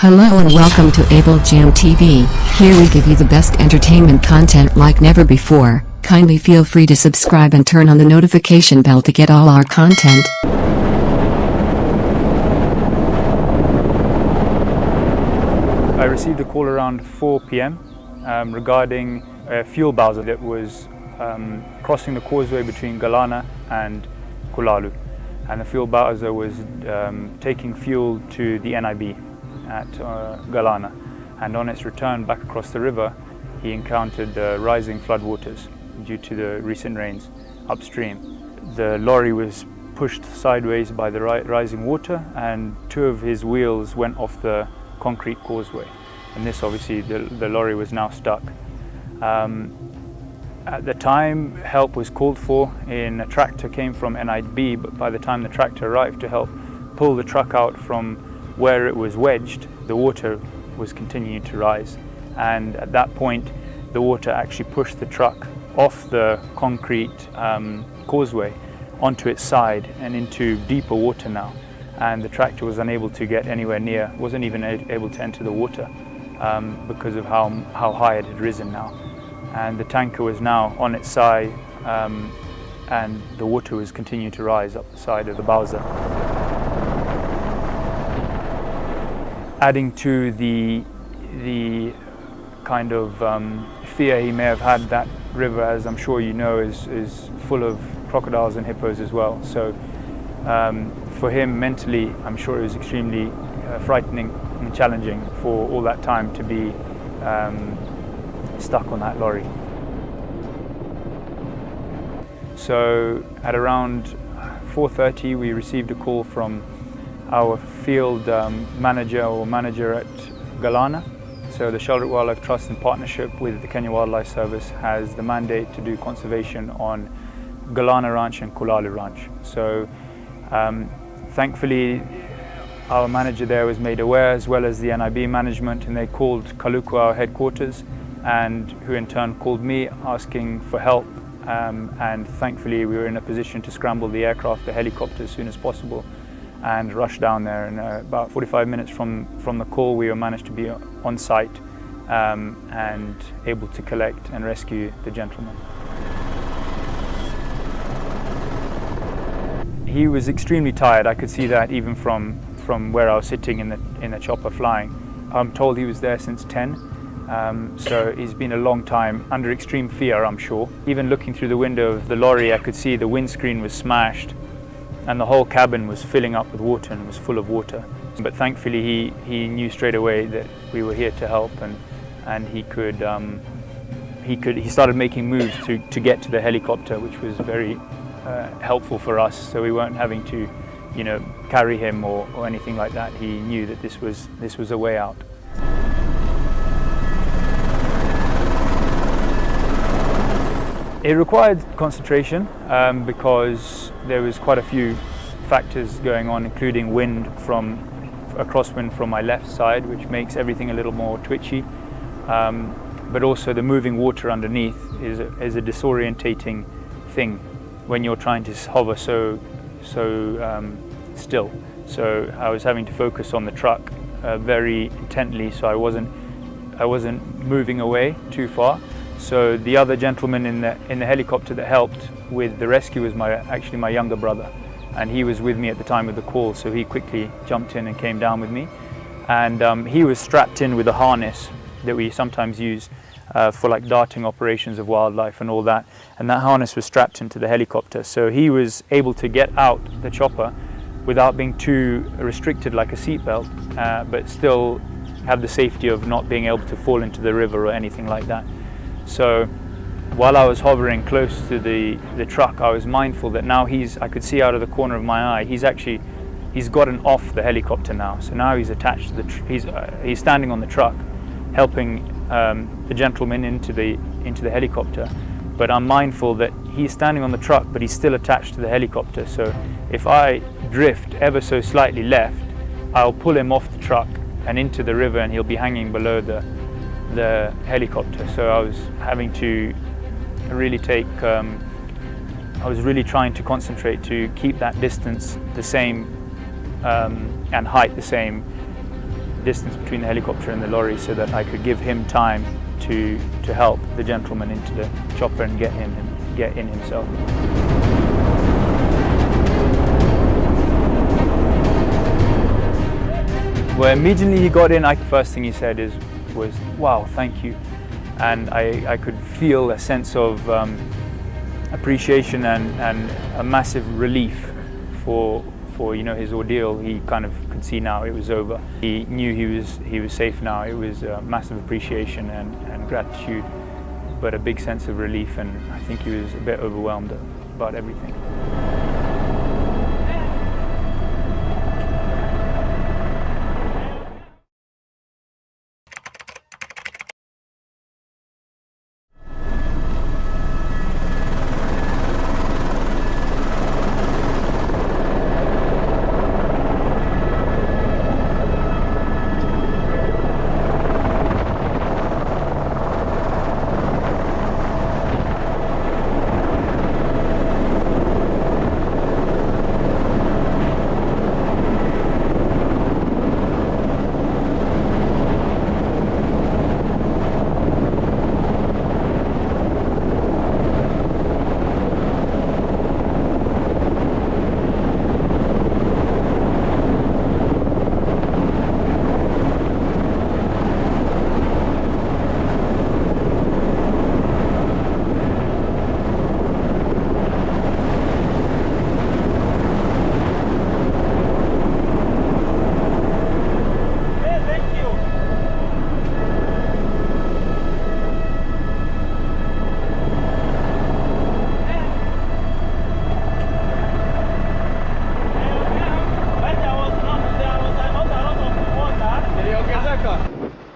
Hello and welcome to Able Jam TV. Here we give you the best entertainment content like never before. Kindly feel free to subscribe and turn on the notification bell to get all our content. I received a call around 4 p.m. Regarding a fuel bowser that was crossing the causeway between Galana and Kulalu, and the fuel bowser was taking fuel to the NIB at Galana, and on its return back across the river he encountered rising floodwaters due to the recent rains upstream. The lorry was pushed sideways by the rising water, and two of his wheels went off the concrete causeway, and this obviously the lorry was now stuck. At the time help was called for, a tractor came from NIB, but by the time the tractor arrived to help pull the truck out from where it was wedged, the water was continuing to rise, and at that point the water actually pushed the truck off the concrete causeway onto its side and into deeper water now, and the tractor was unable to get anywhere near, wasn't even able to enter the water because of how high it had risen now, and the tanker was now on its side and the water was continuing to rise up the side of the bowser. Adding to the kind of fear he may have had, that river, as I'm sure you know, is full of crocodiles and hippos as well. So for him mentally, I'm sure it was extremely frightening and challenging for all that time to be stuck on that lorry. So at around 4:30 we received a call from our field manager at Galana. So the Sheldrake Wildlife Trust, in partnership with the Kenya Wildlife Service, has the mandate to do conservation on Galana Ranch and Kulalu Ranch. So thankfully our manager there was made aware, as well as the NIB management, and they called Kaluku, our headquarters, and who in turn called me asking for help, and thankfully we were in a position to scramble the aircraft, the helicopter, as soon as possible and rush down there. And about 45 minutes from the call we managed to be on site and able to collect and rescue the gentleman. He was extremely tired. I could see that even from where I was sitting in the chopper flying. I'm told he was there since 10, so he's been a long time under extreme fear, I'm sure. Even looking through the window of the lorry, I could see the windscreen was smashed and the whole cabin was filling up with water and was full of water. But thankfully he knew straight away that we were here to help, and he started making moves to get to the helicopter, which was very helpful for us, so we weren't having to carry him or anything like that. He knew that this was a way out. It required concentration because there was quite a few factors going on, including a crosswind from my left side, which makes everything a little more twitchy, but also the moving water underneath is a disorientating thing when you're trying to hover so still. So I was having to focus on the truck very intently, so I wasn't moving away too far. So the other gentleman in the helicopter that helped with the rescue was actually my younger brother, and he was with me at the time of the call, so he quickly jumped in and came down with me, and he was strapped in with a harness that we sometimes use for like darting operations of wildlife and all that, and that harness was strapped into the helicopter, so he was able to get out the chopper without being too restricted like a seatbelt, but still have the safety of not being able to fall into the river or anything like that. So while I was hovering close to the truck, I was mindful that now I could see out of the corner of my eye, he's gotten off the helicopter now. So now he's attached to he's standing on the truck, helping the gentleman into the helicopter. But I'm mindful that he's standing on the truck, but he's still attached to the helicopter. So if I drift ever so slightly left, I'll pull him off the truck and into the river, and he'll be hanging below the helicopter. So I was having to really I was really trying to concentrate to keep that distance the same and height the same distance between the helicopter and the lorry so that I could give him time to help the gentleman into the chopper and get in himself. Well, immediately he got in, first thing he said was, "Wow, thank you." And I could feel a sense of appreciation and a massive relief for his ordeal. He kind of could see now it was over. He knew he was safe now. It was a massive appreciation and gratitude, but a big sense of relief, and I think he was a bit overwhelmed about everything. Ele é o